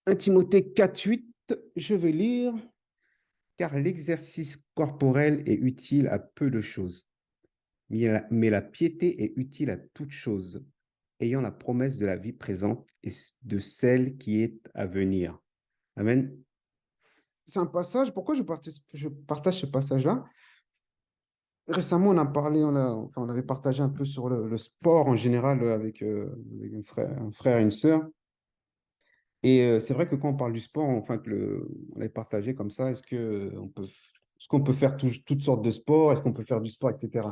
1 Timothée 4:8, je vais lire, car l'exercice corporel est utile à peu de choses, mais la piété est utile à toutes choses, ayant la promesse de la vie présente et de celle qui est à venir. Amen. C'est un passage, pourquoi je partage ce passage-là? Récemment, on a parlé, on avait partagé un peu sur le sport en général avec un frère et une sœur. Et c'est vrai que quand on parle du sport, enfin, on l'avait partagé comme ça, est-ce qu'on peut faire toutes sortes de sports? Est-ce qu'on peut faire du sport, etc.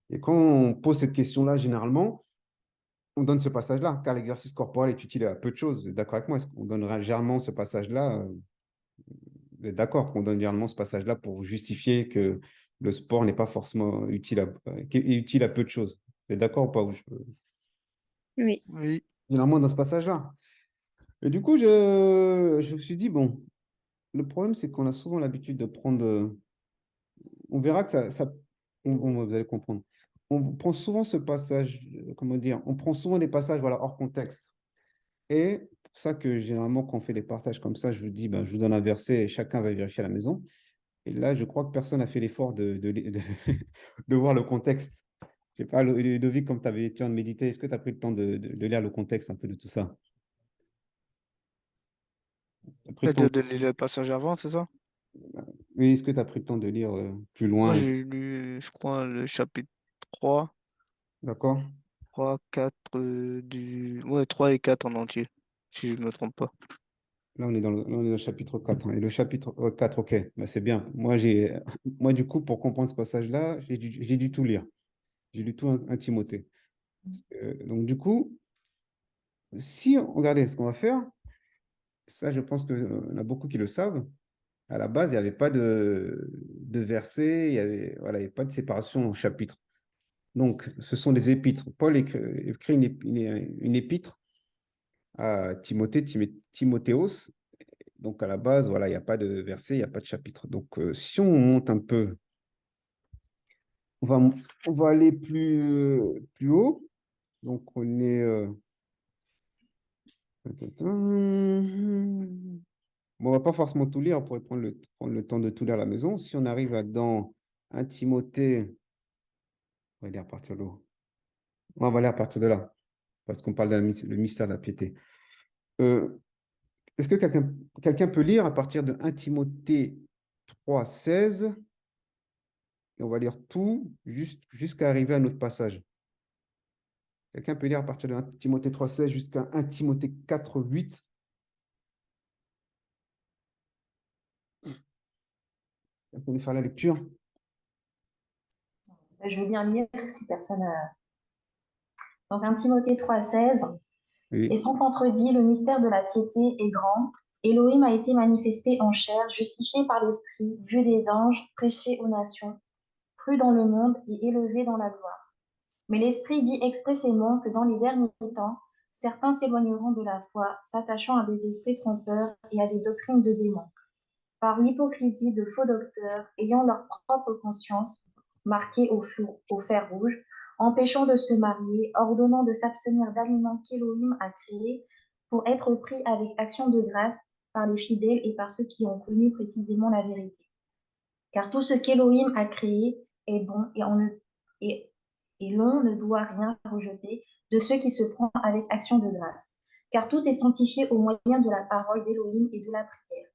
Et quand on pose cette question-là, généralement, on donne ce passage-là, car l'exercice corporel est utile à peu de choses. Vous êtes d'accord avec moi? Est-ce qu'on donnera généralement ce passage-là? Vous êtes d'accord qu'on donne généralement ce passage-là pour justifier que le sport n'est pas forcément utile à peu de choses. Vous êtes d'accord ou pas? Oui. Oui. Généralement dans ce passage-là. Et du coup, je me suis dit, bon, le problème, c'est qu'on a souvent l'habitude de prendre. On verra que vous allez comprendre. On prend souvent ce passage, comment dire, on prend souvent des passages voilà, hors contexte. Et pour ça que généralement, quand on fait des partages comme ça, je vous dis, ben, je vous donne un verset et chacun va vérifier à la maison. Et là, je crois que personne n'a fait l'effort de voir le contexte. Je sais pas, Ludovic, comme tu avais été en de méditer, est-ce que tu as pris le temps de lire le contexte un peu de tout ça? T'as pris le temps, C'est-à-dire de lire le passage avant, c'est ça? oui, est-ce que tu as pris le temps de lire plus Moi, loin? j'ai lu, je crois, le chapitre 3, D'accord? 3, 4 Ouais, 3 et 4 en entier, si je ne me trompe pas. Là, on est dans le chapitre 4, hein. Et le chapitre 4, ok, bah, c'est bien. Moi, du coup, pour comprendre ce passage-là, j'ai dû tout lire. J'ai lu tout un Timothée. Donc, du coup, si, regardez, ce qu'on va faire, ça, je pense qu'il y en a beaucoup qui le savent. À la base, il n'y avait pas de verset, voilà, il y avait pas de séparation en chapitres. Donc, ce sont des épîtres. Paul écrit une épître à Timothéos. Donc, à la base, voilà, il n'y a pas de verset, il n'y a pas de chapitre. Donc, si on monte un peu, on va, on va aller plus haut. Donc, on est. Bon, on va pas forcément tout lire, on pourrait prendre le temps de tout lire à la maison. Si on arrive dans 1 Timothée, on va lire à partir de là. On va lire à partir de là, parce qu'on parle le mystère de la piété. Euh, Est-ce que quelqu'un peut lire à partir de 1 Timothée 3:16 et on va lire tout jusqu'à arriver à notre passage. Quelqu'un peut lire à partir de 1 Timothée 3:16 jusqu'à 1 Timothée 4:8. On peut nous faire la lecture? Je veux bien lire si personne a... Donc, 1 Timothée 3,16. Et Oui. sans contredit, le mystère de la piété est grand. Elohim a été manifesté en chair, justifié par l'Esprit, vu des anges, prêché aux nations, cru dans le monde et élevé dans la gloire. Mais l'Esprit dit expressément que dans les derniers temps, certains s'éloigneront de la foi, s'attachant à des esprits trompeurs et à des doctrines de démons, par l'hypocrisie de faux docteurs, ayant leur propre conscience marquée au fer rouge, empêchant de se marier, ordonnant de s'abstenir d'aliments qu'Élohim a créés pour être pris avec action de grâce par les fidèles et par ceux qui ont connu précisément la vérité. Car tout ce qu'Élohim a créé est bon et, et l'on ne doit rien rejeter de ceux qui se prend avec action de grâce. Car tout est sanctifié au moyen de la parole d'Élohim et de la prière.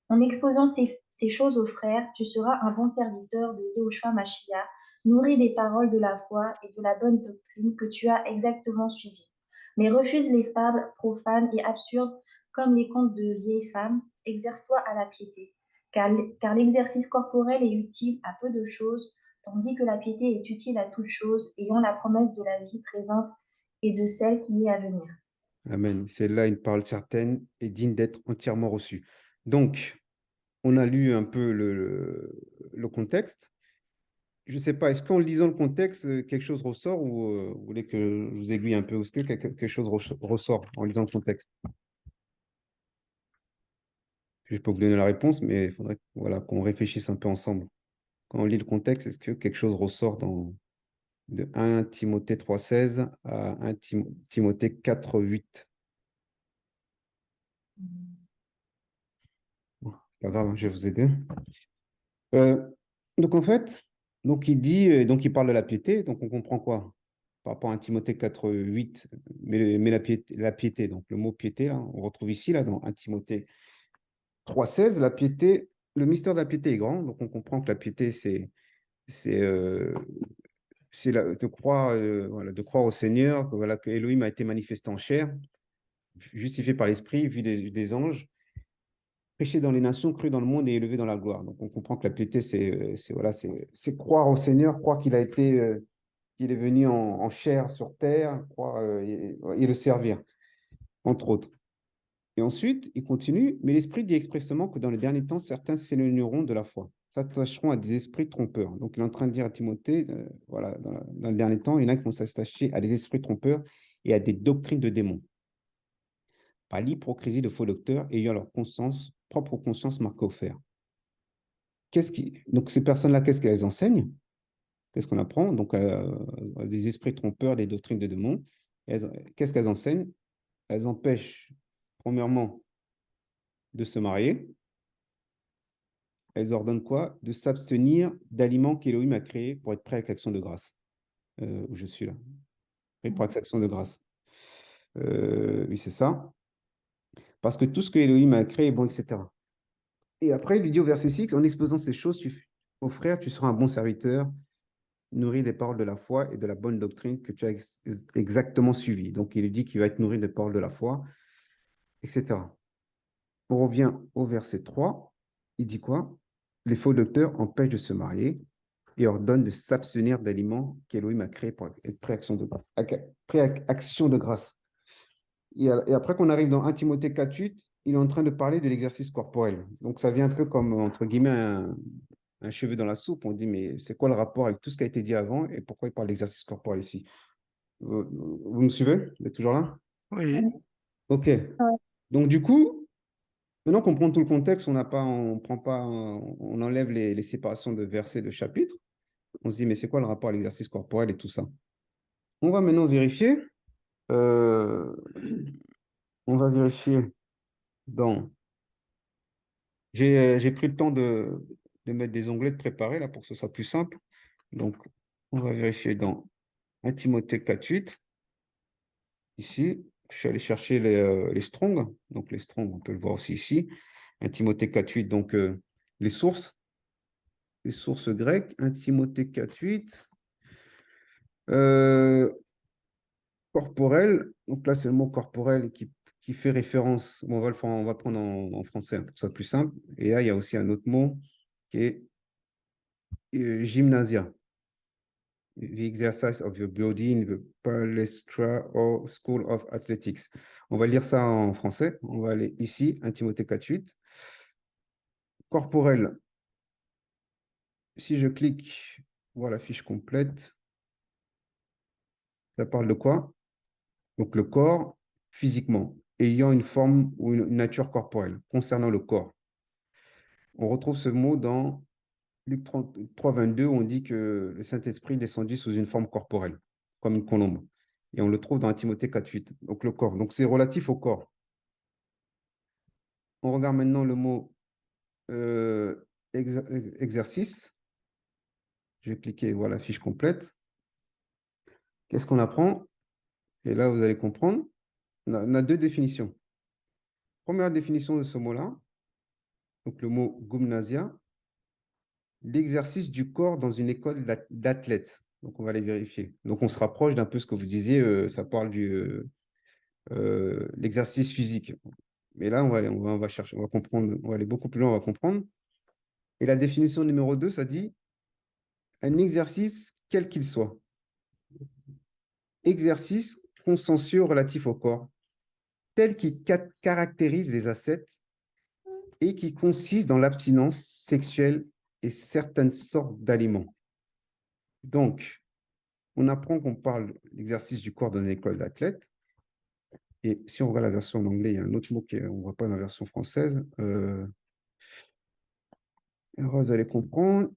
En exposant ces choses aux frères, tu seras un bon serviteur de Yahushua Mashiach, nourri des paroles de la foi et de la bonne doctrine que tu as exactement suivies. Mais refuse les fables profanes et absurdes comme les contes de vieilles femmes. Exerce-toi à la piété, car l'exercice corporel est utile à peu de choses, tandis que la piété est utile à toutes choses, ayant la promesse de la vie présente et de celle qui est à venir. Amen. C'est là une parole certaine et digne d'être entièrement reçue. Donc, on a lu un peu le contexte. Je ne sais pas, est-ce qu'en lisant le contexte, quelque chose ressort ou vous voulez que je vous aiguille un peu? Est-ce que quelque chose ressort en lisant le contexte? Je ne vais pas vous donner la réponse, mais il faudrait voilà, qu'on réfléchisse un peu ensemble. Quand on lit le contexte, est-ce que quelque chose ressort de 1 Timothée 3:16 à 1 Timothée 4:8? Bon, pas grave, hein, je vais vous aider. Euh, donc, en fait, donc il dit, donc il parle de la piété, donc on comprend quoi? Par rapport à 1 Timothée 4:8, mais la piété, donc le mot piété, là, on retrouve ici, là, dans 1 Timothée 3:16, la piété, le mystère de la piété est grand, donc on comprend que la piété, c'est de croire, voilà, de croire au Seigneur, que, voilà, que Elohim a été manifesté en chair, justifié par l'Esprit, vu des anges, prêché dans les nations, cru dans le monde et élevé dans la gloire. Donc on comprend que la piété, voilà, c'est croire au Seigneur, croire qu'il a été, qu'il est venu en chair sur terre, croire, et le servir, entre autres. Et ensuite, il continue, mais l'Esprit dit expressément que dans les derniers temps, certains s'éloigneront de la foi, s'attacheront à des esprits trompeurs. Donc, il est en train de dire à Timothée, voilà, dans le dernier temps, il y en a qui vont s'attacher à des esprits trompeurs et à des doctrines de démons, par l'hypocrisie de faux docteurs ayant leur conscience, propre conscience marquée au fer. Donc, ces personnes-là, qu'est-ce qu'elles enseignent? Qu'est-ce qu'on apprend? Donc, des esprits trompeurs, des doctrines de démons. Qu'est-ce qu'elles enseignent? Elles empêchent, premièrement, de se marier. Elles ordonnent quoi? De s'abstenir d'aliments qu'Élohim a créés pour être prêt avec l'action de grâce. Où je suis là. Prêt pour l'action de grâce. Oui, c'est ça. Parce que tout ce que Elohim a créé est bon, etc. Et après, il lui dit au verset 6, en exposant ces choses, ô frère, tu seras un bon serviteur, nourri des paroles de la foi et de la bonne doctrine que tu as exactement suivi. Donc, il lui dit qu'il va être nourri des paroles de la foi, etc. On revient au verset 3. Il dit quoi? Les faux docteurs empêchent de se marier et ordonnent de s'abstenir d'aliments qu'Élohim a créés pour être pré-action de grâce. Et après qu'on arrive dans 1 Timothée 4:8, il est en train de parler de l'exercice corporel. Donc, ça vient un peu comme, entre guillemets, un cheveu dans la soupe. On dit, mais c'est quoi le rapport avec tout ce qui a été dit avant et pourquoi il parle d'exercice corporel ici? Vous me suivez? Vous êtes toujours là? Oui. OK. Ouais. Donc, du coup, maintenant qu'on prend tout le contexte, on prend pas, on enlève les séparations de versets, de chapitres. On se dit, mais c'est quoi le rapport à l'exercice corporel et tout ça? On va maintenant vérifier. euh, on va vérifier dans. J'ai pris le temps de mettre des onglets de préparer là pour que ce soit plus simple. Donc, on va vérifier dans 1 Timothée 4:8. Ici, je suis allé chercher les Strong. Donc, les Strong, on peut le voir aussi ici. 1 Timothée 4:8, donc les sources grecques. 1 Timothée 4:8. Corporel. Donc là, c'est le mot corporel qui fait référence. Bon, on va le prendre en français hein, pour que ce soit plus simple. Et là, il y a aussi un autre mot qui est gymnasia. The exercise of your body in the palestra or school of athletics. On va lire ça en français. On va aller ici, 1 Timothée 4:8. Corporel. Si je clique, voir la fiche complète, ça parle de quoi? Donc le corps, physiquement, ayant une forme ou une nature corporelle, concernant le corps. On retrouve ce mot dans Luc 3:22, où on dit que le Saint-Esprit descendit sous une forme corporelle, comme une colombe. Et on le trouve dans 1 Timothée 4:8, donc le corps. Donc c'est relatif au corps. On regarde maintenant le mot exercice. Je vais cliquer, voilà la fiche complète. Qu'est-ce qu'on apprend? Et là, vous allez comprendre. On a deux définitions. Première définition de ce mot-là, donc le mot gymnasia, l'exercice du corps dans une école d'athlètes. Donc, on va les vérifier. Donc, on se rapproche d'un peu ce que vous disiez, ça parle l'exercice physique. Mais là, on va chercher, on va comprendre, on va aller beaucoup plus loin, on va comprendre. Et la définition numéro 2, ça dit un exercice quel qu'il soit. Exercice consciencieux relatif au corps, tel qui caractérise les ascètes et qui consiste dans l'abstinence sexuelle et certaines sortes d'aliments. Donc, on apprend qu'on parle d'exercice du corps dans une école d'athlètes. Et si on regarde la version en anglais, il y a un autre mot qu'on ne voit pas dans la version française. Vous allez comprendre.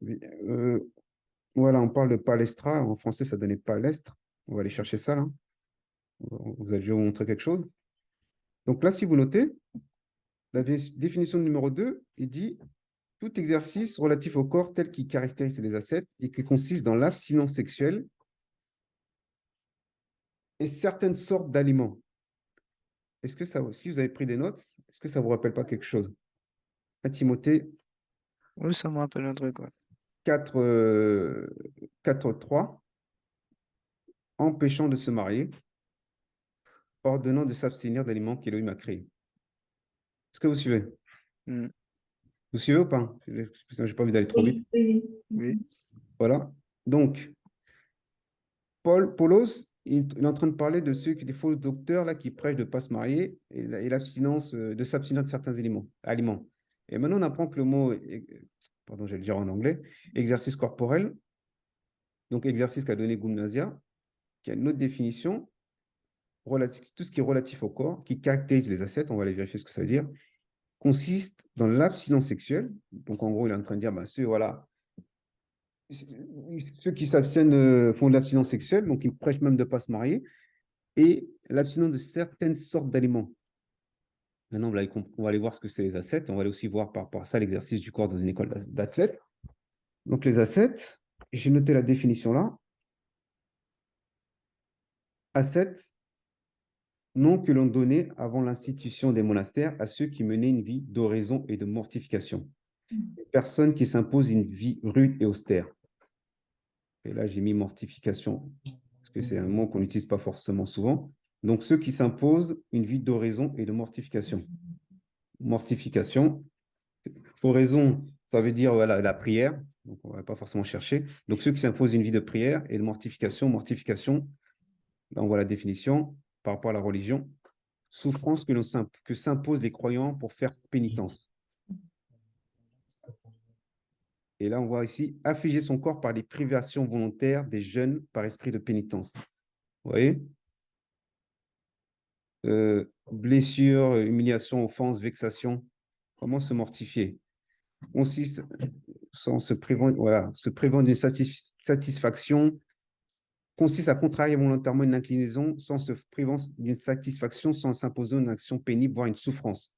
Voilà, on parle de palestra. En français, ça donnait palestre. On va aller chercher ça là. Vous allez, je vais vous montrer quelque chose. Donc là, si vous notez, la définition numéro 2, il dit tout exercice relatif au corps tel qu'il caractérise les ascètes et qui consiste dans l'abstinence sexuelle et certaines sortes d'aliments. Est-ce que ça, si vous avez pris des notes, est-ce que ça ne vous rappelle pas quelque chose? À Timothée Oui, ça me rappelle un truc, ouais. 4, 4:3, empêchant de se marier, ordonnant de s'abstenir d'aliments qu'Élohim a créés. Est-ce que vous suivez? Mm. Vous suivez ou pas? Je n'ai pas envie d'aller trop vite. Oui. Oui. Voilà. Donc, Paulos, il est en train de parler de ceux qui, des faux docteurs là, qui prêchent de ne pas se marier et l'abstinence, de s'abstenir de certains aliments. Et maintenant, on apprend que le mot, pardon, je vais le dire en anglais, exercice corporel, donc exercice qu'a donné Gumnasia, qui a une autre définition, tout ce qui est relatif au corps, qui caractérise les ascètes, on va aller vérifier ce que ça veut dire, consiste dans l'abstinence sexuelle. Donc, en gros, il est en train de dire, bah, ceux qui s'abstiennent font de l'abstinence sexuelle, donc ils prêchent même de ne pas se marier, et l'abstinence de certaines sortes d'aliments. Maintenant, on va aller voir ce que c'est les ascètes, on va aller aussi voir par rapport à ça l'exercice du corps dans une école d'athlètes. Donc, les ascètes, j'ai noté la définition là. Ascètes, nom que l'on donnait avant l'institution des monastères à ceux qui menaient une vie d'oraison et de mortification. Personnes qui s'imposent une vie rude et austère. Et là, j'ai mis mortification, parce que c'est un mot qu'on n'utilise pas forcément souvent. Donc, ceux qui s'imposent une vie d'oraison et de mortification. Mortification, oraison, ça veut dire voilà, la prière, donc on ne va pas forcément chercher. Donc, ceux qui s'imposent une vie de prière et de mortification, là, on voit la définition par rapport à la religion, souffrance que s'imposent les croyants pour faire pénitence. Et là, on voit ici, affliger son corps par des privations volontaires des jeûnes par esprit de pénitence. Vous voyez? Blessure, humiliation, offense, vexation. Comment se mortifier? Consiste sans se privant, voilà, se privant d'une satisfaction, consiste à contrarier volontairement une inclinaison sans se privant d'une satisfaction, sans s'imposer une action pénible, voire une souffrance.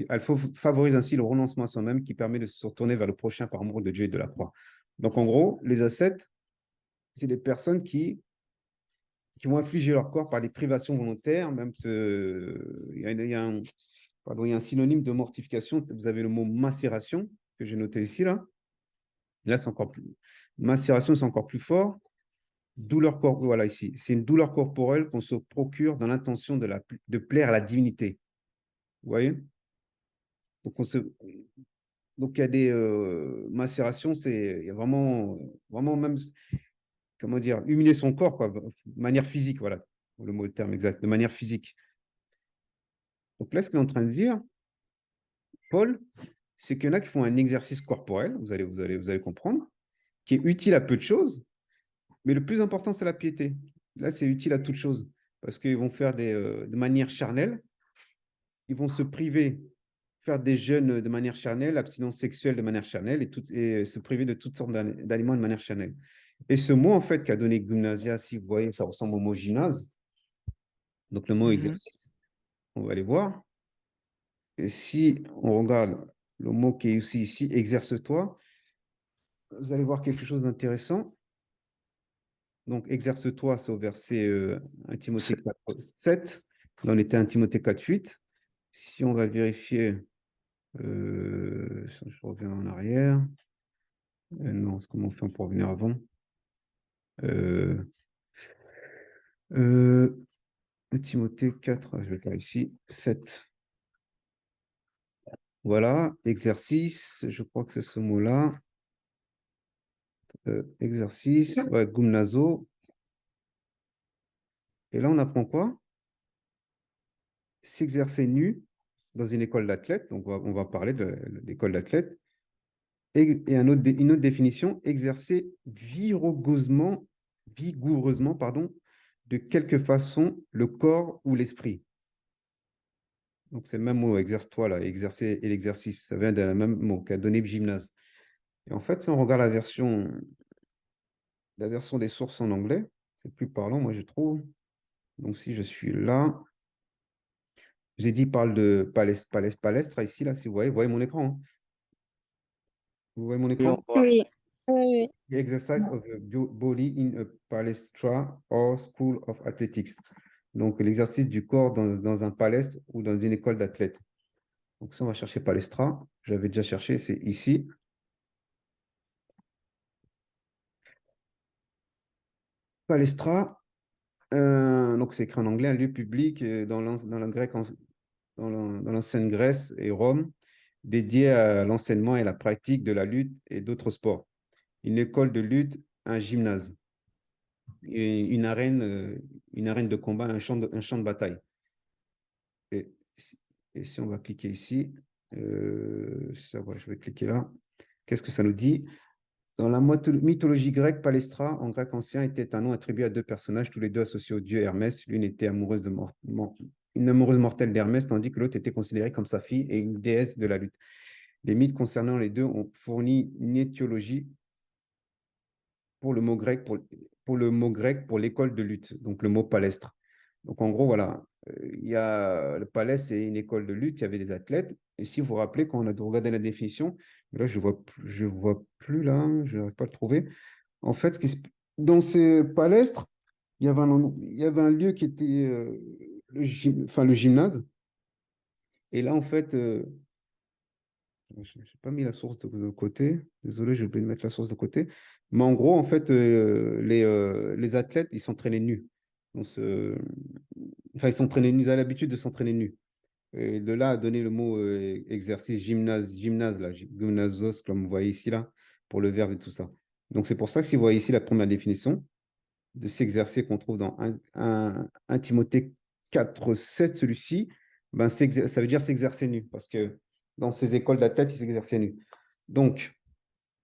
Elle favorise ainsi le renoncement à soi-même qui permet de se retourner vers le prochain par amour de Dieu et de la croix. Donc, en gros, les ascètes, c'est des personnes qui vont infliger leur corps par des privations volontaires. Même il y a un synonyme de mortification. Vous avez le mot macération que j'ai noté ici. Là, c'est encore plus. Macération, c'est encore plus fort. Douleur corporelle, voilà ici. C'est une douleur corporelle qu'on se procure dans l'intention de plaire à la divinité. Vous voyez? Donc, donc, il y a des macérations, il y a vraiment même, comment dire, humilier son corps, quoi, de manière physique, voilà, le terme exact, de manière physique. Donc là, ce qu'il est en train de dire, Paul, c'est qu'il y en a qui font un exercice corporel, vous allez comprendre, qui est utile à peu de choses, mais le plus important, c'est la piété. Là, c'est utile à toute chose, parce qu'ils vont faire de manière charnelle, ils vont se priver, faire des jeûnes de manière charnelle, abstinence sexuelle de manière charnelle, et se priver de toutes sortes d'aliments de manière charnelle. Et ce mot, en fait, qu'a donné Gymnasia, si vous voyez, ça ressemble au mot gymnase, donc le mot exercice, on va aller voir. Et si on regarde le mot qui est aussi ici, exerce-toi, vous allez voir quelque chose d'intéressant. Donc, exerce-toi, c'est au verset 1 Timothée 4, 7. Là, on était à 1 Timothée 4, 8. Si on va vérifier, je reviens en arrière. Non, comment on fait pour revenir avant? 1 Timothée 4, je vais le faire ici, 7. Voilà, exercice, je crois que c'est ce mot-là. Exercice, ouais, gumnazo. Et là, on apprend quoi? S'exercer nu dans une école d'athlètes. Donc, on va parler de l'école d'athlètes. Et une autre définition, exercer vigoureusement, pardon, de quelque façon le corps ou l'esprit. Donc, c'est le même mot, exerce-toi là, exercer et l'exercice. Ça vient de la même mot qu'a donné gymnase. Et en fait, si on regarde la version des sources en anglais, c'est plus parlant, moi, je trouve. Donc, si je suis là, J'ai dit, il parle de palestra ici, là, si vous voyez mon écran. Hein. Vous voyez mon Oui, on écran? voit. Oui, oui, The exercise of the body in a palestra or school of athletics. Donc, l'exercice du corps dans un palestre ou dans une école d'athlètes. Donc, ça, on va chercher palestra. J'avais déjà cherché, c'est ici. Palestra, donc c'est écrit en anglais, un lieu public dans la grec, dans l'ancienne Grèce et Rome, dédié à l'enseignement et la pratique de la lutte et d'autres sports. Une école de lutte, un gymnase, et une arène de combat, un champ de bataille. Et, et si on va cliquer ici, je vais cliquer là. Qu'est-ce que ça nous dit? Dans la mythologie grecque, Palestra, en grec ancien, était un nom attribué à deux personnages, tous les deux associés au dieu Hermès. L'une était une amoureuse mortelle d'Hermès, tandis que l'autre était considérée comme sa fille et une déesse de la lutte. Les mythes concernant les deux ont fourni une étiologie pour le mot grec, pour l'école de lutte, donc le mot palestre. Donc en gros, voilà, il y a le palestre, c'est une école de lutte, il y avait des athlètes. Et si vous vous rappelez, quand on a regardé la définition, là, je vois plus là, je n'arrive pas à le trouver. En fait, dans ces palestres, il y avait un lieu qui était le gymnase. Et là, en fait, je n'ai pas mis la source de côté. Désolé, j'ai oublié de mettre la source de côté. Mais en gros, en fait, les athlètes, ils s'entraînaient nus. Enfin, ils s'entraînaient nus, ils avaient l'habitude de s'entraîner nus. Et de là à donner le mot exercice gymnase, là, gymnasos, comme vous voyez ici, là, pour le verbe et tout ça. Donc, c'est pour ça que si vous voyez ici la première définition de s'exercer qu'on trouve dans 1 Timothée 4:7, celui-ci, ben, ça veut dire s'exercer nu, parce que dans ces écoles d'athlètes, ils s'exerçaient nus. Donc,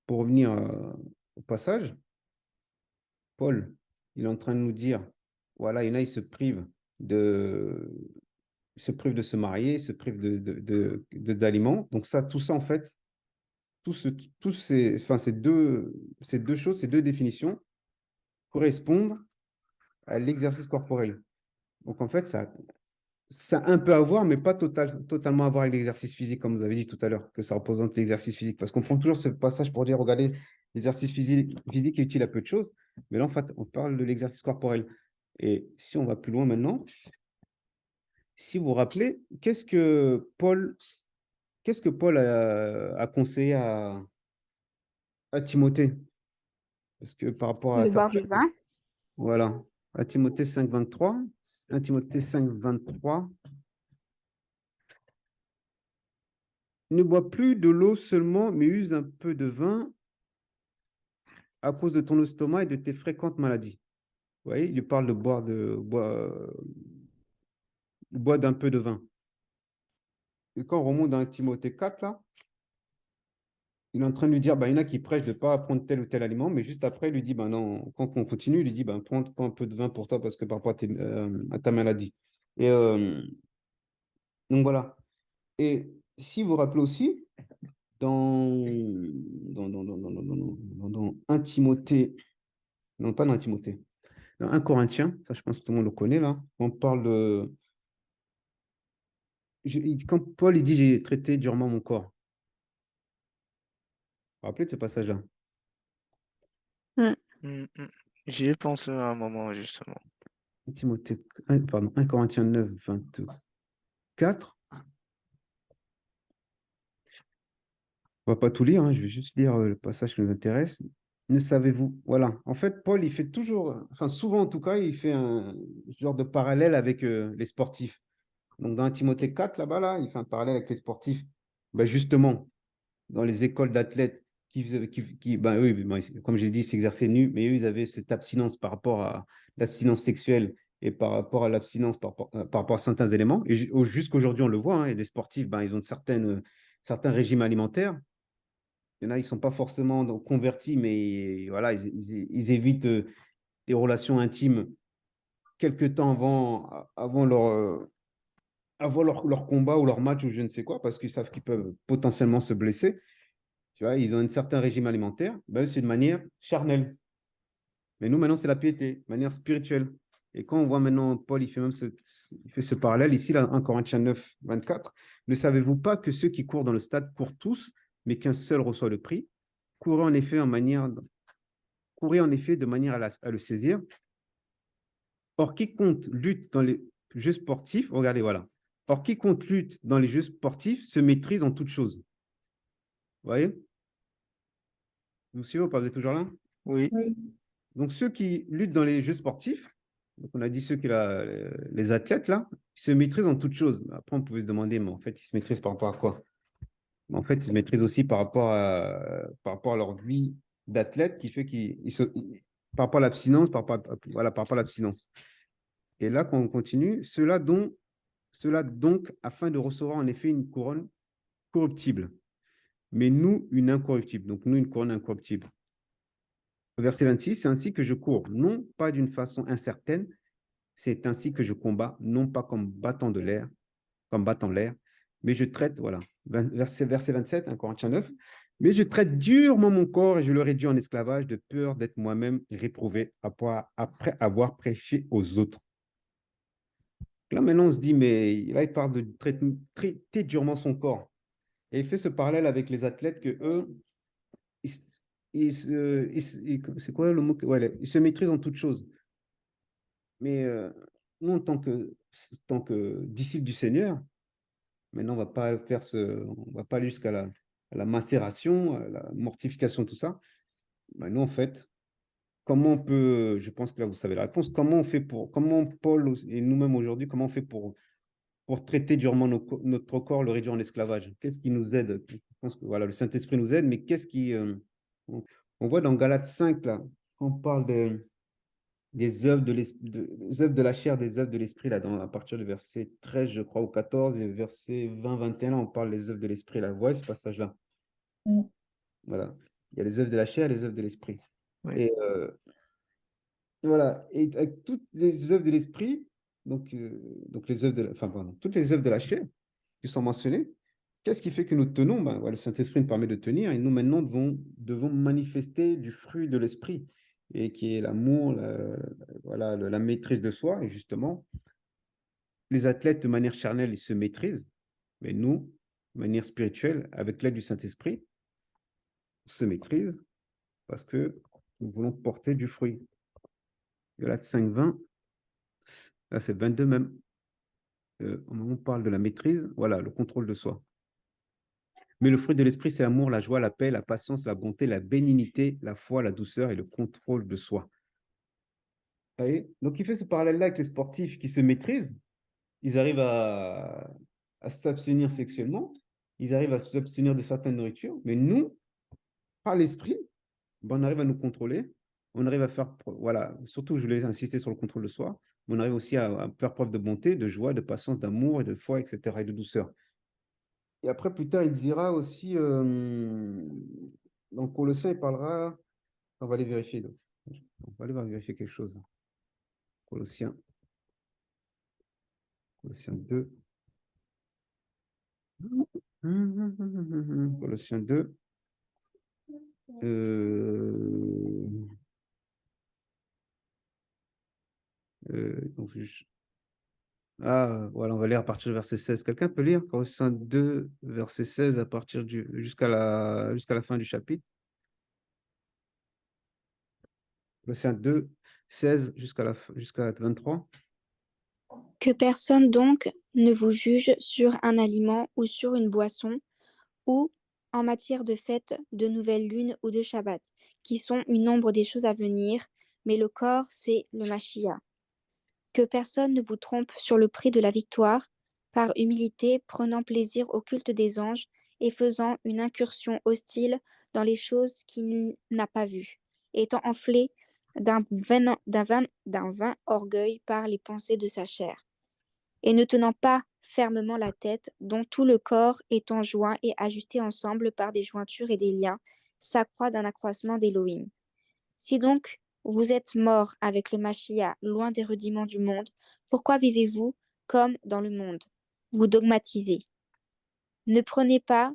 pour revenir au passage, Paul, il est en train de nous dire, voilà, il y en a, ils se privent de se marier, ils se privent d'aliments. Donc ça, tout ça, en fait, enfin, ces deux choses, ces deux définitions correspondent à l'exercice corporel. Donc en fait, ça a un peu à voir, mais pas totalement à voir avec l'exercice physique, comme vous avez dit tout à l'heure, que ça représente l'exercice physique. Parce qu'on prend toujours ce passage pour dire, regardez, l'exercice physique est utile à peu de choses, mais là, en fait, on parle de l'exercice corporel. Et si on va plus loin maintenant, si vous vous rappelez, qu'est-ce que Paul a conseillé à Timothée? Parce que par rapport à de ça, boire du vin. voilà, à Timothée 5:23, 1 Timothée 5:23, ne bois plus de l'eau seulement, mais use un peu de vin à cause de ton estomac et de tes fréquentes maladies. Vous voyez, il parle de bois d'un peu de vin. Et quand on remonte dans Timothée 4, là, il est en train de lui dire, il y en a qui prêchent de ne pas prendre tel ou tel aliment, mais juste après, il lui dit, non, quand on continue, il lui dit, prends un peu de vin pour toi parce que par rapport à ta maladie. Et donc voilà. Et si vous vous rappelez aussi, dans 1 Timothée, non pas dans 1 Timothée, dans 1 Corinthiens, ça je pense que tout le monde le connaît là, on parle de, quand Paul il dit j'ai traité durement mon corps, vous vous rappelez de ce passage-là? Mm. J'y ai pensé à un moment, justement. 1 Corinthiens 9:24. On va pas tout lire, hein, je vais juste lire le passage qui nous intéresse. Ne savez-vous? Voilà. En fait, Paul, il fait toujours, enfin souvent en tout cas, il fait un genre de parallèle avec les sportifs. Donc dans Timothée 4, là-bas, là, il fait un parallèle avec les sportifs. Justement, dans les écoles d'athlètes oui, comme j'ai dit, s'exerçaient nus, mais eux, ils avaient cette abstinence par rapport à l'abstinence sexuelle et par rapport à l'abstinence par rapport à certains éléments. Et jusqu'aujourd'hui, on le voit, hein, il y a des sportifs, ils ont certains régimes alimentaires. Il y en a, ils ne sont pas forcément convertis, mais voilà, ils évitent les relations intimes quelques temps avant leur combat ou leur match ou je ne sais quoi, parce qu'ils savent qu'ils peuvent potentiellement se blesser. Tu vois, ils ont un certain régime alimentaire. C'est de manière charnelle. Mais nous, maintenant, c'est la piété, de manière spirituelle. Et quand on voit maintenant Paul, il fait ce parallèle ici, là, 1 Corinthiens 9, 24. Ne savez-vous pas que ceux qui courent dans le stade courent tous, mais qu'un seul reçoit le prix? Courez en effet, de manière à le saisir. Or, quiconque lutte dans les jeux sportifs, regardez, voilà. Or, quiconque lutte dans les jeux sportifs se maîtrise en toutes choses. Vous voyez? Vous suivez ou pas? Vous êtes toujours là? Oui. Oui. Donc, ceux qui luttent dans les jeux sportifs, donc on a dit ceux qui les athlètes, là, ils se maîtrisent en toutes choses. Après, on pouvait se demander, mais en fait, ils se maîtrisent par rapport à quoi? Mais en fait, ils se maîtrisent aussi par rapport à leur vie d'athlète, qui fait par rapport à l'abstinence, voilà, par rapport à l'abstinence. Et là, quand on continue, cela donc, afin de recevoir en effet une couronne corruptible, mais nous, une incorruptible. Donc, nous, une couronne incorruptible. Verset 26, c'est ainsi que je cours, non pas d'une façon incertaine, c'est ainsi que je combats, non pas comme battant l'air, mais je traite, voilà, verset 27, 1 Corinthiens 9, mais je traite durement mon corps et je le réduis en esclavage de peur d'être moi-même réprouvé après avoir prêché aux autres. Là, maintenant, on se dit, mais là, il parle de traiter durement son corps. Et il fait ce parallèle avec les athlètes que eux, c'est quoi le mot? Ouais, ils se maîtrisent en toutes choses. Mais nous, en tant que disciples du Seigneur, maintenant, on va pas aller jusqu'à la macération, à la mortification, tout ça. Ben, nous, en fait, comment on peut, je pense que là, vous savez la réponse, comment Paul et nous-mêmes aujourd'hui, comment on fait pour traiter durement notre corps, le réduire en esclavage? Qu'est-ce qui nous aide? Je pense que voilà, le Saint-Esprit nous aide, mais qu'est-ce qui. On voit dans Galates 5, là, on parle des œuvres des œuvres de la chair, des œuvres de l'esprit, là, à partir du verset 13, je crois, ou 14, et verset 20, 21, là, on parle des œuvres de l'esprit, là. Vous voyez ce passage-là? Mm. Voilà. Il y a les œuvres de la chair et les œuvres de l'esprit. Oui. Et voilà. Et avec toutes les œuvres de l'esprit, donc les œuvres enfin, pardon, toutes les œuvres de la chair qui sont mentionnées, qu'est-ce qui fait que nous tenons? Ben, voilà, le Saint-Esprit nous permet de tenir et nous maintenant devons manifester du fruit de l'esprit, et qui est l'amour, voilà, la maîtrise de soi. Et justement, les athlètes de manière charnelle, ils se maîtrisent, mais nous, de manière spirituelle, avec l'aide du Saint-Esprit, on se maîtrise parce que nous voulons porter du fruit. Galates 5, 20, là c'est 22 même. On parle de la maîtrise, voilà, le contrôle de soi. Mais le fruit de l'esprit, c'est l'amour, la joie, la paix, la patience, la bonté, la bénignité, la foi, la douceur et le contrôle de soi. Vous voyez? Donc, il fait ce parallèle-là avec les sportifs qui se maîtrisent. Ils arrivent à s'abstenir sexuellement. Ils arrivent à s'abstenir de certaines nourritures. Mais nous, par l'esprit, ben, on arrive à nous contrôler. On arrive à faire, voilà, surtout, je voulais insister sur le contrôle de soi. On arrive aussi à faire preuve de bonté, de joie, de patience, d'amour et de foi, etc., et de douceur. Et après, plus tard, il dira aussi, dans Colossiens, il parlera, on va aller vérifier, donc. On va aller vérifier quelque chose. Colossiens, Colossiens 2. Colossiens 2. Donc, voilà, on va lire à partir du verset 16. Quelqu'un peut lire Colossiens 2, verset 16, jusqu'à la fin du chapitre? Colossiens 2, 16 jusqu'à 23. Que personne donc ne vous juge sur un aliment ou sur une boisson, ou en matière de fête, de nouvelle lune ou de Shabbat, qui sont une ombre des choses à venir, mais le corps, c'est le Mashiach. Que personne ne vous trompe sur le prix de la victoire, par humilité, prenant plaisir au culte des anges et faisant une incursion hostile dans les choses qu'il n'a pas vues, étant enflé d'un vain orgueil par les pensées de sa chair, et ne tenant pas fermement la tête, dont tout le corps étant joint et ajusté ensemble par des jointures et des liens, s'accroît d'un accroissement d'Élohim. Si donc vous êtes morts avec le Mashiach, loin des rudiments du monde, pourquoi vivez-vous comme dans le monde? Vous dogmatisez. Ne prenez pas,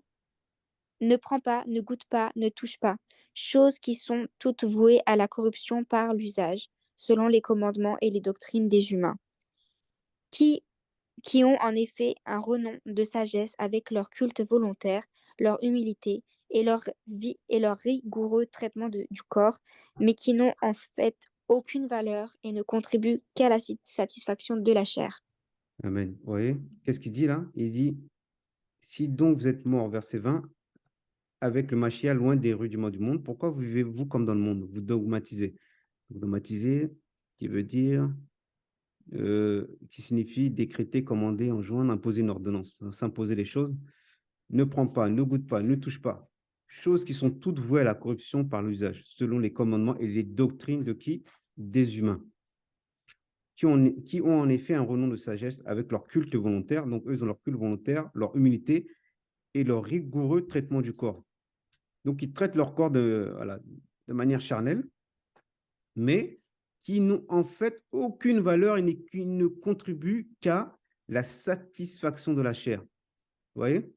ne prends pas, ne goûte pas, ne touche pas, choses qui sont toutes vouées à la corruption par l'usage, selon les commandements et les doctrines des humains, qui, qui ont en effet un renom de sagesse avec leur culte volontaire, leur humilité et leur rigoureux traitement du corps, mais qui n'ont en fait aucune valeur et ne contribuent qu'à la satisfaction de la chair. Amen. Vous voyez, qu'est-ce qu'il dit là? Il dit, si donc vous êtes morts, verset 20, avec le Mashiach loin des rudiments du monde, pourquoi vivez-vous comme dans le monde? Vous dogmatisez. Vous dogmatisez, qui veut dire, qui signifie décréter, commander, enjoindre, imposer une ordonnance, s'imposer les choses. Ne prends pas, ne goûte pas, ne touche pas. Choses qui sont toutes vouées à la corruption par l'usage, selon les commandements et les doctrines de qui? Des humains, qui ont en effet un renom de sagesse avec leur culte volontaire. Donc, eux, ils ont leur culte volontaire, leur humilité et leur rigoureux traitement du corps. Donc, ils traitent leur corps voilà, de manière charnelle, mais qui n'ont en fait aucune valeur et qui ne contribuent qu'à la satisfaction de la chair. Vous voyez?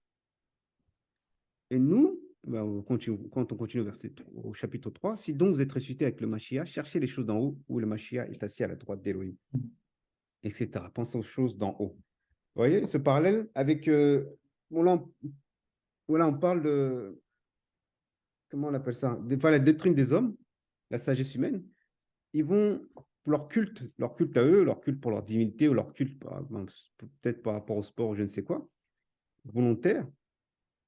Et nous, ben, quand on continue au chapitre 3, si donc vous êtes ressuscité avec le Mashiach, cherchez les choses d'en haut où le Mashiach est assis à la droite d'Élohim, etc. Pensez aux choses d'en haut. Vous voyez ce parallèle avec. Là, on parle de. Comment on appelle ça? Enfin, la doctrine des hommes, la sagesse humaine. Ils vont. Leur culte à eux, leur culte pour leur divinité ou leur culte, peut-être par rapport au sport ou je ne sais quoi, volontaire,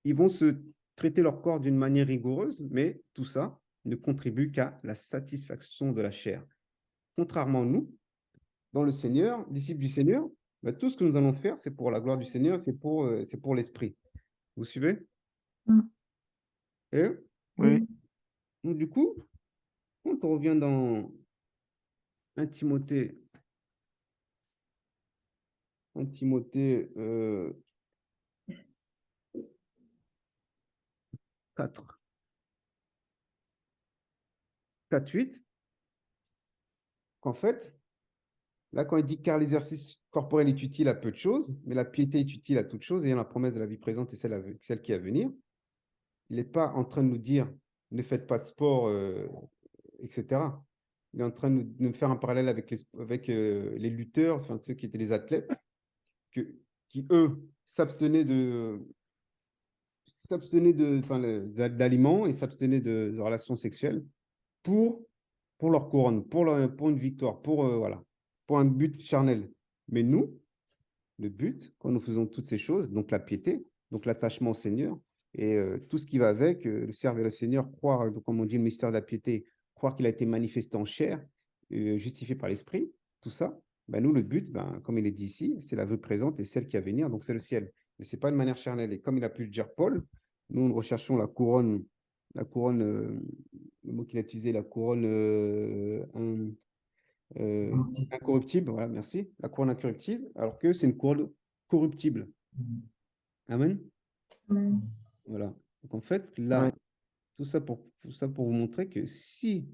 ils vont se traiter leur corps d'une manière rigoureuse, mais tout ça ne contribue qu'à la satisfaction de la chair. Contrairement à nous, dans le Seigneur, disciples du Seigneur, ben, tout ce que nous allons faire, c'est pour la gloire du Seigneur, c'est pour l'esprit. Vous suivez? Et Oui. donc, du coup, quand on revient dans 1 Timothée, 4, 8, qu'en fait, là, quand il dit car l'exercice corporel est utile à peu de choses, mais la piété est utile à toute chose, ayant la promesse de la vie présente et celle qui est à venir, il n'est pas en train de nous dire ne faites pas de sport, etc. Il est en train de nous faire un parallèle avec les lutteurs, enfin ceux qui étaient les athlètes, qui eux d'aliments et s'abstenaient de relations sexuelles pour, pour leur couronne, pour une victoire, voilà, pour un but charnel. Mais nous, le but, quand nous faisons toutes ces choses, donc la piété, donc l'attachement au Seigneur, et tout ce qui va avec, le servir le Seigneur, croire, comme on dit, le mystère de la piété, croire qu'il a été manifesté en chair, justifié par l'Esprit, tout ça, ben nous, le but, ben, comme il est dit ici, c'est la vie présente et celle qui va venir, donc c'est le ciel. Mais ce n'est pas de manière charnelle. Et comme il a pu le dire Paul, nous recherchons le mot qu'il a utilisé, la couronne incorruptible, voilà, merci, la couronne incorruptible, alors que c'est une couronne corruptible. Amen. Voilà. Donc en fait, là, Ouais. tout ça pour vous montrer que si,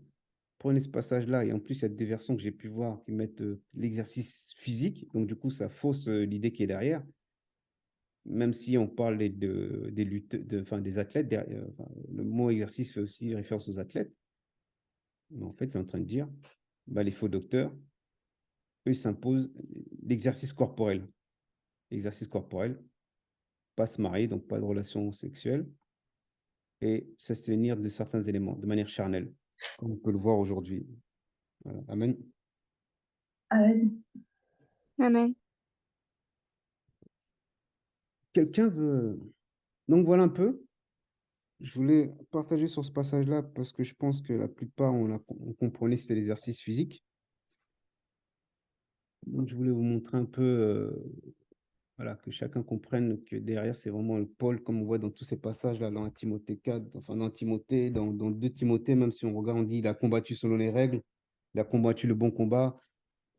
prenez ce passage-là, et en plus, il y a des versions que j'ai pu voir qui mettent l'exercice physique, donc du coup, ça fausse l'idée qui est derrière, même si on parle des luttes, des athlètes, le mot exercice fait aussi référence aux athlètes, mais en fait, il est en train de dire, bah, les faux docteurs, eux, ils s'imposent l'exercice corporel. L'exercice corporel, pas se marier, donc pas de relation sexuelle, et s'abstenir de certains éléments de manière charnelle, comme on peut le voir aujourd'hui. Voilà. Amen. Amen. Quelqu'un veut... Donc voilà un peu. Je voulais partager sur ce passage-là parce que je pense que la plupart, on comprenait c'était l'exercice physique. Donc je voulais vous montrer un peu, voilà, que chacun comprenne que derrière, c'est vraiment le Paul, comme on voit dans tous ces passages-là, dans 1 Timothée 4, enfin dans Timothée, dans 2 Timothée, même si on regarde, on dit il a combattu selon les règles, il a combattu le bon combat.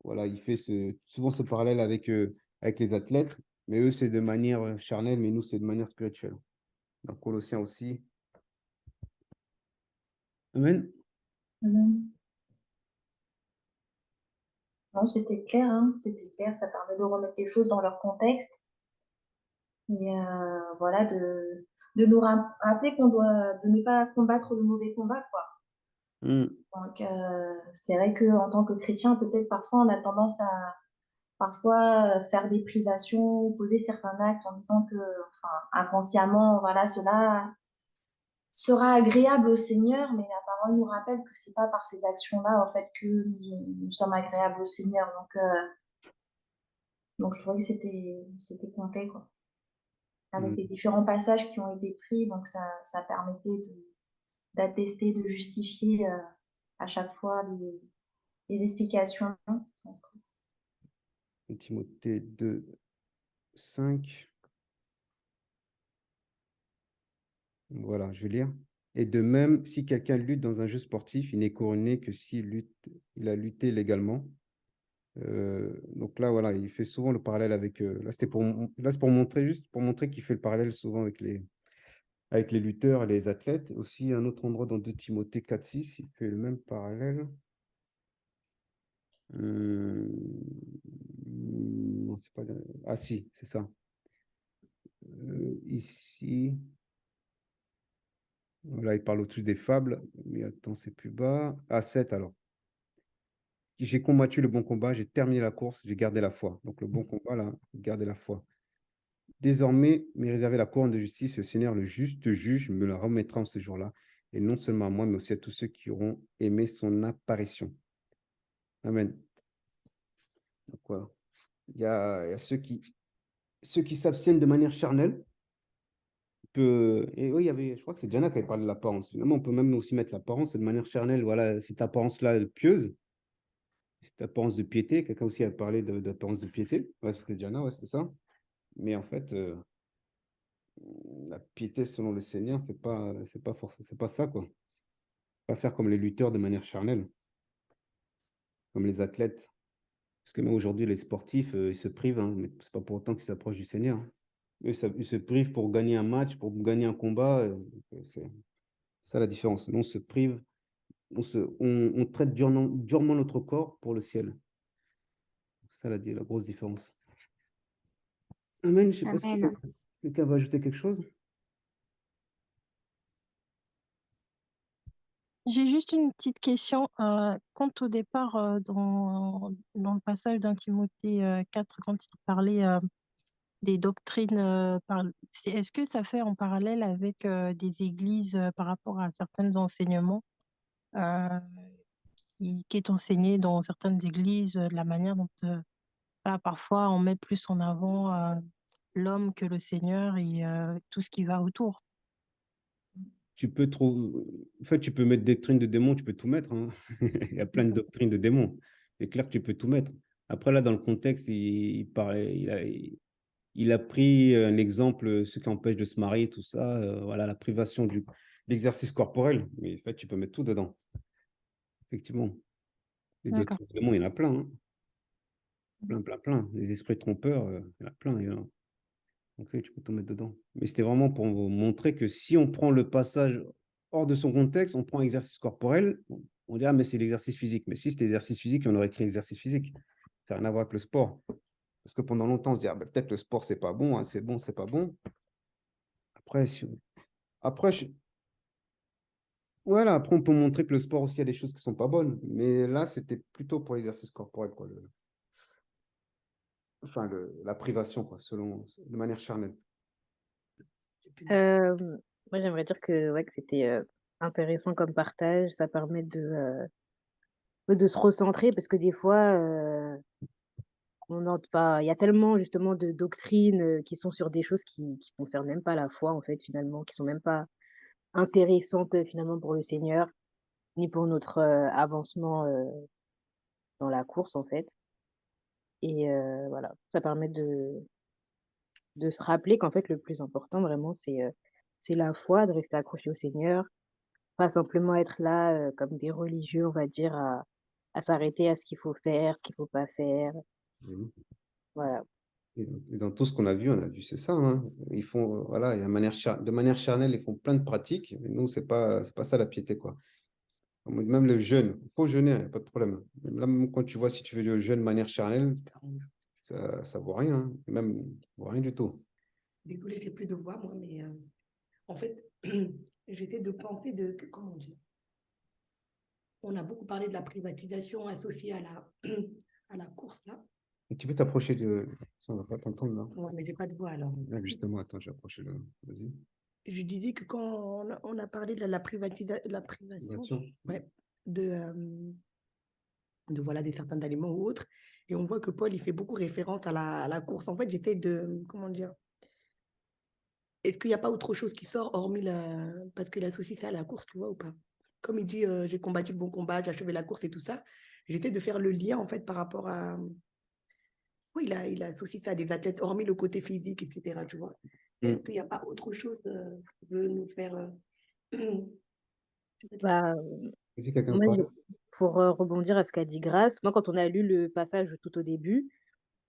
Voilà, il fait souvent ce parallèle avec les athlètes, mais eux, c'est de manière charnelle, mais nous, c'est de manière spirituelle. Dans Colossiens aussi. Amen. Non, c'était clair, hein, c'était clair, ça permet de remettre les choses dans leur contexte et voilà, de nous rappeler qu'on doit de ne pas combattre le mauvais combat, quoi. Hmm. Donc, c'est vrai qu'en tant que chrétien, peut-être parfois on a tendance à parfois faire des privations, poser certains actes en disant que, enfin, inconsciemment, voilà, cela sera agréable au Seigneur, mais la parole nous rappelle que c'est pas par ces actions-là, en fait, que nous sommes agréables au Seigneur. Donc je trouvais que c'était complet, quoi. Avec Hmm. les différents passages qui ont été pris, donc ça permettait d'attester, de justifier à chaque fois les explications. Donc, Timothée 2, 5. Voilà, je vais lire. Et de même, si quelqu'un lutte dans un jeu sportif, il n'est couronné que il a lutté légalement. Donc là, voilà, il fait souvent le parallèle avec. Là, c'est pour montrer, juste pour montrer qu'il fait le parallèle souvent avec les lutteurs et les athlètes. Aussi, un autre endroit dans 2 Timothée 4:6, il fait le même parallèle. Non, c'est pas. Ah, si, c'est ça. Ici, voilà, il parle au-dessus des fables, mais attends, c'est plus bas. Ah, 7 alors. J'ai combattu le bon combat, j'ai terminé la course, j'ai gardé la foi. Donc, le bon combat, là, garder la foi. Désormais, m'est réservé la couronne de justice, le Seigneur, le juste juge, me la remettra en ce jour-là, et non seulement à moi, mais aussi à tous ceux qui auront aimé son apparition. Amen. Donc, voilà. Il y a ceux qui s'abstiennent de manière charnelle. Et oui, je crois que c'est Diana qui avait parlé de l'apparence. Finalement, on peut même aussi mettre l'apparence de manière charnelle. Voilà, cette apparence-là pieuse, cette apparence de piété. Quelqu'un aussi a parlé d'apparence de piété. Ouais, c'était Diana, ouais, c'était ça. Mais en fait, la piété selon le Seigneur, c'est pas ça, quoi. Pas faire comme les lutteurs de manière charnelle, comme les athlètes. Parce que même aujourd'hui, les sportifs, ils se privent, hein, mais c'est pas pour autant qu'ils s'approchent du Seigneur. Eux, ils se privent pour gagner un match, pour gagner un combat. C'est ça la différence. Nous, on se prive, on traite durement notre corps pour le ciel. C'est ça la grosse différence. Amen. Je sais pas si Amen. quelqu'un va ajouter quelque chose. J'ai juste une petite question. Quand au départ, dans le passage d'un Timothée 4, quand il parlait des doctrines, est-ce que ça fait en parallèle avec des églises par rapport à certains enseignements euh, qui est enseigné dans certaines églises, de la manière dont voilà, parfois on met plus en avant l'homme que le Seigneur et tout ce qui va autour? Tu peux trop... En fait, tu peux mettre doctrine de démons, tu peux tout mettre, hein. Il y a plein de doctrines de démons. C'est clair que tu peux tout mettre. Après, là, dans le contexte, il a pris un exemple, ce qui empêche de se marier, tout ça, voilà, la privation de l'exercice corporel. Mais en fait, tu peux mettre tout dedans. Effectivement. Les D'accord. doctrines de démons, il y en a plein, hein. Plein, plein, plein. Les esprits trompeurs, il y en a plein. Donc, oui, tu peux tout mettre dedans. Mais c'était vraiment pour vous montrer que si on prend le passage hors de son contexte, on prend exercice corporel, on dirait, ah, mais c'est l'exercice physique. Mais si c'était exercice physique, on aurait écrit exercice physique. Ça n'a rien à voir avec le sport. Parce que pendant longtemps, on se dit, ah, ben, peut-être le sport, c'est pas bon, hein, c'est bon, c'est pas bon. Après, après, voilà, après, on peut montrer que le sport aussi, il y a des choses qui sont pas bonnes. Mais là, c'était plutôt pour l'exercice corporel, quoi. Enfin, la privation, quoi, de manière charnelle. Euh, Moi, j'aimerais dire que, ouais, que c'était intéressant comme partage. Ça permet de se recentrer parce que des fois, enfin, il y a tellement justement de doctrines qui sont sur des choses qui concernent même pas la foi, en fait, finalement, qui sont même pas intéressantes finalement pour le Seigneur, ni pour notre avancement dans la course, en fait. Et voilà, ça permet de se rappeler qu'en fait, le plus important, vraiment, c'est la foi, de rester accroché au Seigneur, pas simplement être là comme des religieux, on va dire, à s'arrêter à ce qu'il faut faire, ce qu'il faut pas faire. Mhm. Voilà. Et dans tout ce qu'on a vu, c'est ça, hein. Ils font, voilà, de manière charnelle, ils font plein de pratiques. Mais nous, c'est pas ça la piété, quoi. Même le jeûne, il faut jeûner, il n'y a pas de problème. Même quand tu vois, si tu fais le jeûne de manière charnelle, ça vaut rien, hein. Même, ça vaut rien du tout. Désolée, j'ai plus de voix, moi, en fait, j'étais de penser comment dire. on a beaucoup parlé de la privatisation associée à la, à la course, là. Et tu peux t'approcher de... Ça, on va pas t'entendre, là. Ouais, mais j'ai pas de voix, alors. Ah, justement, attends, je vais approcher le... Vas-y. Je disais que quand on a parlé de la privation, Attention. ouais, de voilà, des certains aliments ou autres, et on voit que Paul, il fait beaucoup référence à la course. En fait, j'essaie de, comment dire, est-ce qu'il n'y a pas autre chose qui sort hormis la... Parce qu'il associe ça à la course, tu vois, ou pas? Comme il dit, j'ai combattu le bon combat, j'ai achevé la course et tout ça, j'essaie de faire le lien, en fait, par rapport à... Oui, il associe ça à des athlètes, hormis le côté physique, etc., tu vois. Est-ce qu'il n'y a pas autre chose qui veut nous faire... Bah, Vas-y, quelqu'un moi, parle. pour rebondir à ce qu'a dit Grace, moi, quand on a lu le passage tout au début,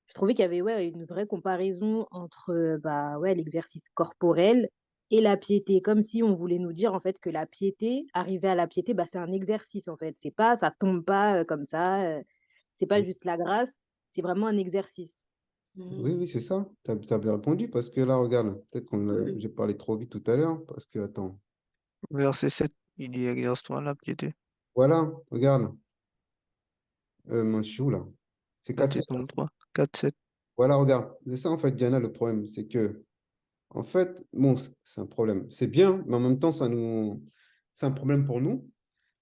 je trouvais qu'il y avait ouais, une vraie comparaison entre bah, ouais, l'exercice corporel et la piété, comme si on voulait nous dire en fait que la piété, arriver à la piété, bah, c'est un exercice en fait. C'est pas, ça tombe pas comme ça, c'est pas juste la grâce, c'est vraiment un exercice. Oui, oui, c'est ça. Tu as bien répondu parce que là, regarde, peut-être j'ai parlé trop vite tout à l'heure parce que, attends, Verset 7, il dit exerce-toi la piété. voilà, regarde, moi, je suis où là? C'est 4. Matthieu 23, 4, 7. Voilà, regarde, c'est ça en fait, Diana, le problème, c'est que, en fait, bon, c'est un problème. C'est bien, mais en même temps, c'est un problème pour nous.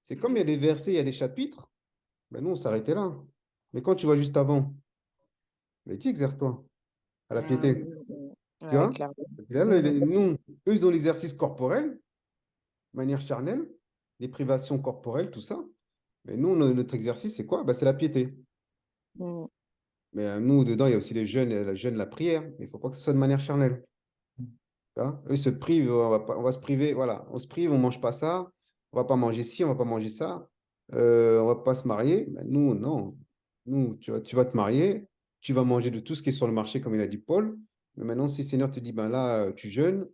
C'est comme il y a des versets, il y a des chapitres, ben nous, on s'arrêtait là. Mais quand tu vois juste avant, ben dis, exerce-toi à la Ah, piété, tu ouais, vois? clairement. Et là, nous, eux, ils ont l'exercice corporel, de manière charnelle, des privations corporelles, tout ça. Mais nous, notre exercice, c'est quoi? Ben, c'est la piété. Mm. Mais nous, dedans, il y a aussi les jeûnes, la jeûne, la prière. Mais il ne faut pas que ce soit de manière charnelle. Hein. Eux se privent, on va se priver, voilà, on se prive, on mange pas ça, on va pas manger ci, on va pas manger ça, on va pas se marier. Ben, nous, non. Nous, tu vas te marier, tu vas manger de tout ce qui est sur le marché, comme il a dit Paul. Mais maintenant, si le Seigneur te dit, ben là, tu jeûnes,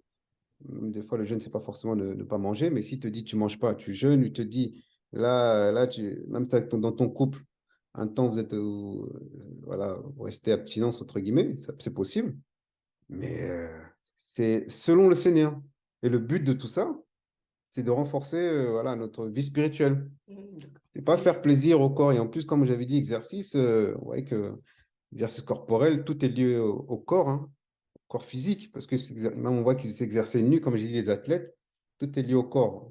des fois, le jeûne, c'est pas forcément de ne pas manger, mais s'il te dit, tu manges pas, tu jeûnes, il te dit, là, même dans ton couple, un temps, vous êtes, voilà, vous restez abstinence, entre guillemets, c'est possible. Mais c'est selon le Seigneur. Et le but de tout ça, c'est de renforcer voilà, notre vie spirituelle. C'est pas faire plaisir au corps. Et en plus, comme j'avais dit, exercice, on voit que exercice corporel, tout est lié au corps, hein, au corps physique. Parce que même on voit qu'ils s'exerçaient nus, comme j'ai dit, les athlètes, tout est lié au corps.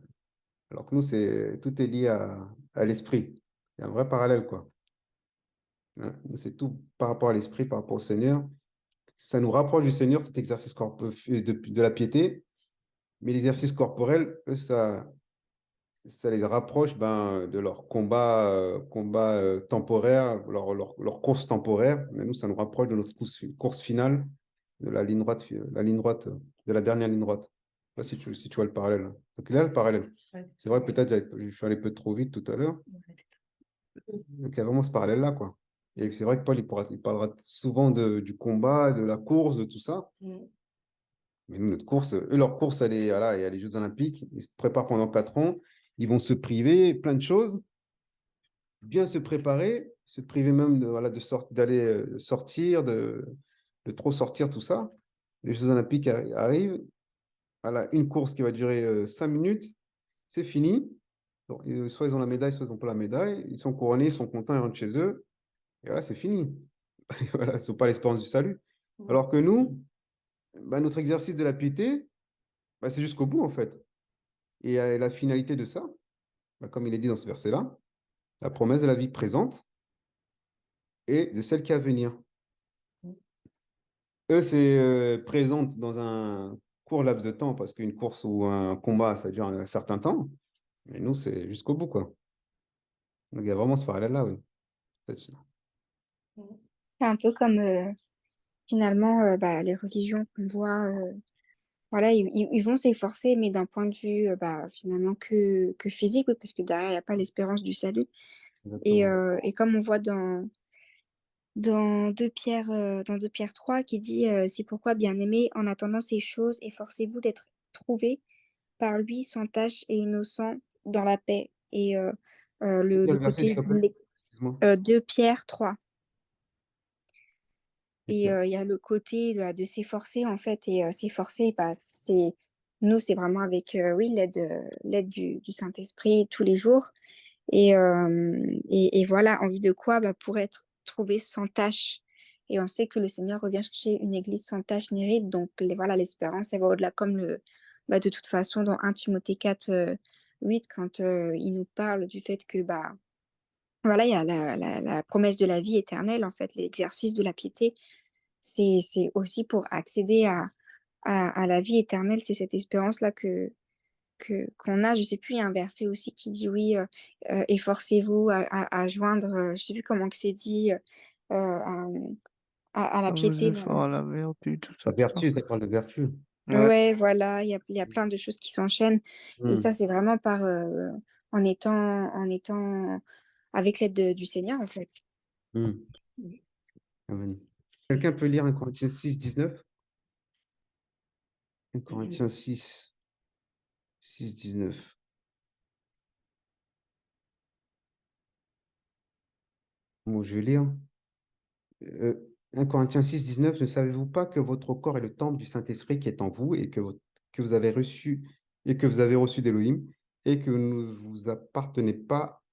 Alors que nous, tout est lié à l'esprit. Il y a un vrai parallèle, quoi. Hein. C'est tout par rapport à l'esprit, par rapport au Seigneur. Ça nous rapproche du Seigneur, cet exercice de la piété. Mais l'exercice corporel, eux, ça les rapproche ben, de leur combat temporaire, leur course temporaire. Mais nous, ça nous rapproche de notre course finale, de la ligne droite, de la dernière ligne droite. Je ne sais pas si tu vois le parallèle. Donc là, le parallèle. C'est vrai, peut-être je suis allé un peu trop vite tout à l'heure. Donc il y a vraiment ce parallèle-là, quoi. Et c'est vrai que Paul, il parlera souvent du combat, de la course, de tout ça. Mais nous, notre course, eux, leur course, voilà, il y a les Jeux Olympiques. Ils se préparent pendant 4 ans. Ils vont se priver, plein de choses, bien se préparer, se priver même voilà, d'aller sortir, de trop sortir, tout ça. Les Jeux Olympiques arrivent. Voilà, une course qui va durer 5 minutes, c'est fini. Donc, soit ils ont la médaille, soit ils n'ont pas la médaille. Ils sont couronnés, ils sont contents, ils rentrent chez eux. Et voilà, c'est fini. Voilà, ils ne sont pas l'espérance du salut. Alors que nous, bah, notre exercice de la piété, bah, c'est jusqu'au bout, en fait. Et la finalité de ça, bah, comme il est dit dans ce verset-là, la promesse de la vie présente et de celle qui est à venir. Eux, c'est présente dans un court laps de temps, parce qu'une course ou un combat, ça dure un certain temps. Mais nous, c'est jusqu'au bout, quoi. Donc, il y a vraiment ce parallèle-là, oui. C'est un peu comme finalement bah, les religions qu'on voit, voilà, ils vont s'efforcer, mais d'un point de vue bah, finalement que physique, oui, parce que derrière, il n'y a pas l'espérance du salut. Exactement. Et comme on voit dans 2 Pierre, dans 2 Pierre 3 qui dit c'est pourquoi, bien-aimés, en attendant ces choses, efforcez-vous d'être trouvés par lui sans tache et innocent dans la paix. Et Quel le verset, s'il côté te plaît? Excuse-moi. 2 Pierre 3. Et Et puis, il y a le côté de s'efforcer, en fait. Et s'efforcer, bah, nous, c'est vraiment avec oui, l'aide du Saint-Esprit tous les jours. Et voilà, en vue de quoi? Bah, pour être trouvé sans tache. Et on sait que le Seigneur revient chercher une église sans tache ni ride. Donc voilà, l'espérance, elle va au-delà. Comme de toute façon, dans 1 Timothée 4, 8, quand il nous parle du fait que voilà, il y a la promesse de la vie éternelle, en fait, l'exercice de la piété. C'est aussi pour accéder à la vie éternelle. C'est cette espérance-là qu'on a. Je sais plus, il y a un verset aussi qui dit oui, efforcez-vous à joindre, je sais plus comment que c'est dit, à la Dans vos piété. efforts, la vertu, tout La ça, tout ça. vertu, ça parle de vertu. Ouais. Ouais, voilà, il y a plein de choses qui s'enchaînent. Et Hmm. ça, c'est vraiment en étant avec l'aide du Seigneur, en fait. Hmm. Amen. Quelqu'un peut lire 1 Corinthiens 6, 19? 1 Corinthiens 6, 6, 19. Bon, je vais lire. 1 Corinthiens 6, 19. Ne savez-vous pas que votre corps est le temple du Saint-Esprit qui est en vous et que vous avez reçu d'Élohim et que ne vous appartenez pas,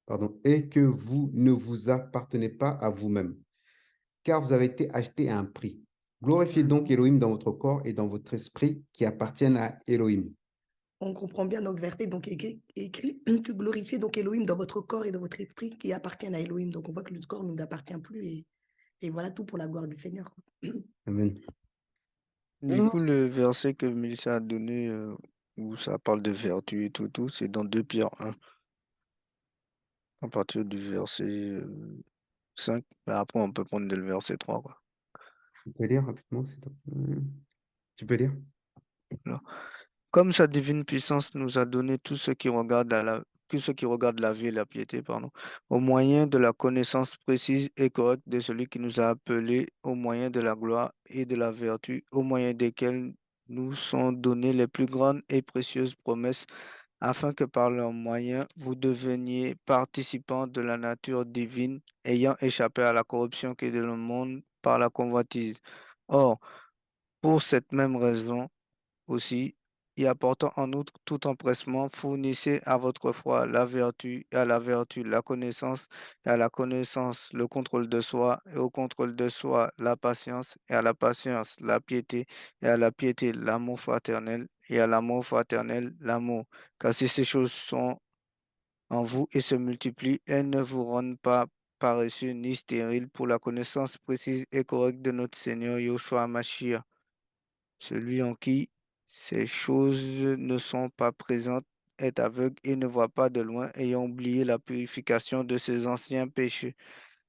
pardon, et que vous ne vous appartenez pas à vous-même, car vous avez été acheté à un prix. Glorifiez donc Elohim dans votre corps et dans votre esprit qui appartiennent à Elohim. On comprend bien dans le verset, donc écrit que glorifiez donc Elohim dans votre corps et dans votre esprit qui appartiennent à Elohim. Donc on voit que le corps ne nous appartient plus et voilà tout pour la gloire du Seigneur, quoi. Amen. Du coup, le verset que Mélissa a donné, où ça parle de vertu et tout, c'est dans 2 Pierre 1, à partir du verset 5. Mais après, on peut prendre le verset 3, quoi. Tu peux lire rapidement, tu peux lire? Voilà. Comme sa divine puissance nous a donné tout ce qui regarde la vie et la piété, pardon, au moyen de la connaissance précise et correcte de celui qui nous a appelés au moyen de la gloire et de la vertu, au moyen desquels nous sont données les plus grandes et précieuses promesses, afin que par leur moyen vous deveniez participants de la nature divine, ayant échappé à la corruption qui est dans le monde par la convoitise. Or, pour cette même raison, aussi, y apportant en outre tout empressement, fournissez à votre foi la vertu, et à la vertu la connaissance, et à la connaissance le contrôle de soi, et au contrôle de soi la patience, et à la patience la piété, et à la piété l'amour fraternel, et à l'amour fraternel l'amour. Car si ces choses sont en vous et se multiplient, elles ne vous rendent pas paresseux ni stériles pour la connaissance précise et correcte de notre Seigneur Yoshua Mashiach, celui en qui ces choses ne sont pas présentes est aveugle et ne voit pas de loin, ayant oublié la purification de ses anciens péchés.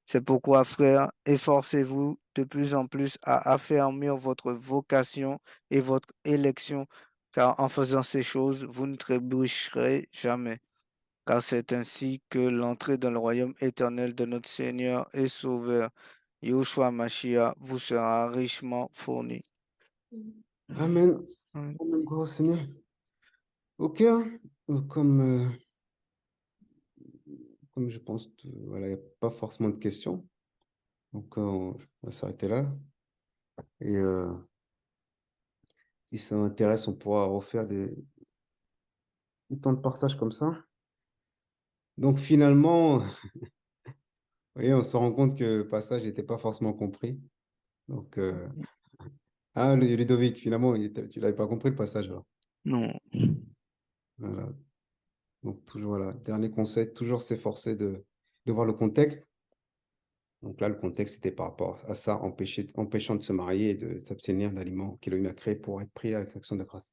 C'est pourquoi, frères, efforcez-vous de plus en plus à affermir votre vocation et votre élection, car en faisant ces choses, vous ne trébucherez jamais. Car c'est ainsi que l'entrée dans le royaume éternel de notre Seigneur et Sauveur, Yoshua Mashiach, vous sera richement fourni. Amen. Amen. Amen, gloire au Seigneur. Ok, comme je pense, voilà, il n'y a pas forcément de questions. Donc, on va s'arrêter là. Et si ça m'intéresse, on pourra refaire du temps de partage comme ça. Donc, finalement, vous voyez, on se rend compte que le passage n'était pas forcément compris. Donc, Ludovic, finalement, tu l'avais pas compris le passage, alors. Non. Voilà. Donc, toujours, voilà. Dernier conseil, toujours s'efforcer de voir le contexte. Donc là, le contexte était par rapport à ça, empêchant de se marier et de s'abstenir d'aliments qu'Élohim a créés pour être pris avec l'action de grâce.